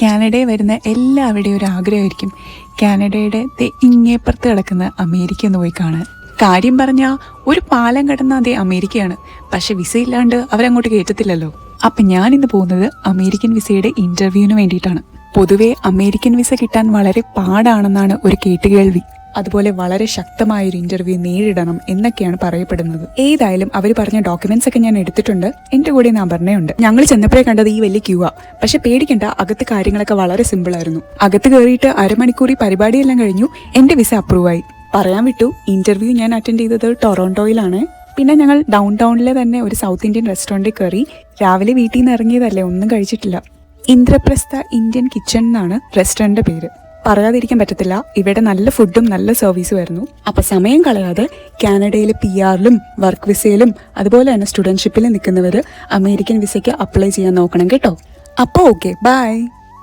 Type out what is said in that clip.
കാനഡയിൽ വരുന്ന എല്ലാവരുടെയും ഒരു ആഗ്രഹമായിരിക്കും കാനഡയുടെ ഇങ്ങേപ്പുറത്ത് കിടക്കുന്ന അമേരിക്ക ഒന്ന് പോയി കാണാൻ. കാര്യം പറഞ്ഞാൽ ഒരു പാലം കടന്ന അതേ അമേരിക്കയാണ്, പക്ഷെ വിസ ഇല്ലാണ്ട് അവരങ്ങോട്ട് കയറ്റത്തില്ലല്ലോ. അപ്പം ഞാനിന്ന് പോകുന്നത് അമേരിക്കൻ വിസയുടെ ഇന്റർവ്യൂവിന് വേണ്ടിയിട്ടാണ്. പൊതുവെ അമേരിക്കൻ വിസ കിട്ടാൻ വളരെ പാടാണെന്നാണ് ഒരു കേട്ടുകേൾവി. അതുപോലെ വളരെ ശക്തമായൊരു ഇന്റർവ്യൂ നേരിടണം എന്നൊക്കെയാണ് പറയപ്പെടുന്നത്. ഏതായാലും അവർ പറഞ്ഞ ഡോക്യുമെന്റ്സ് ഒക്കെ ഞാൻ എടുത്തിട്ടുണ്ട്. എന്റെ കൂടെ നമ്പറിനുണ്ട്. ഞങ്ങൾ ചെന്നപ്പോഴേ കണ്ടത് ഈ വലിയ ക്യൂ ആ. പക്ഷെ പേടിക്കണ്ട, അകത്ത് കാര്യങ്ങളൊക്കെ വളരെ സിമ്പിൾ ആയിരുന്നു. അകത്ത് കയറിയിട്ട് അരമണിക്കൂർ പരിപാടിയെല്ലാം കഴിഞ്ഞു. എന്റെ വിസ അപ്രൂവ് ആയി. പറയാൻ വിട്ടു, ഇന്റർവ്യൂ ഞാൻ അറ്റൻഡ് ചെയ്തത് ടൊറോണ്ടോയിലാണ്. പിന്നെ ഞങ്ങൾ ഡൗൺ ടൗണിലെ തന്നെ ഒരു സൗത്ത് ഇന്ത്യൻ റെസ്റ്റോറൻറ്റിൽ കയറി. രാവിലെ വീട്ടിൽ നിന്ന് ഇറങ്ങിയതല്ലേ, ഒന്നും കഴിച്ചിട്ടില്ല. ഇന്ദ്രപ്രസ്ഥ ഇന്ത്യൻ കിച്ചൺ എന്നാണ് റെസ്റ്റോറൻറ്റിന്റെ പേര്. പറയാതിരിക്കാൻ പറ്റത്തില്ല, ഇവിടെ നല്ല ഫുഡും നല്ല സർവീസും ആയിരുന്നു. അപ്പൊ സമയം കളയാതെ കാനഡയിൽ PR-ലും വർക്ക് വിസയിലും അതുപോലെ തന്നെ സ്റ്റുഡൻഷിപ്പിലും നിൽക്കുന്നവർ അമേരിക്കൻ വിസയ്ക്ക് അപ്ലൈ ചെയ്യാൻ നോക്കണം കേട്ടോ. അപ്പോൾ ഓക്കെ, ബൈ.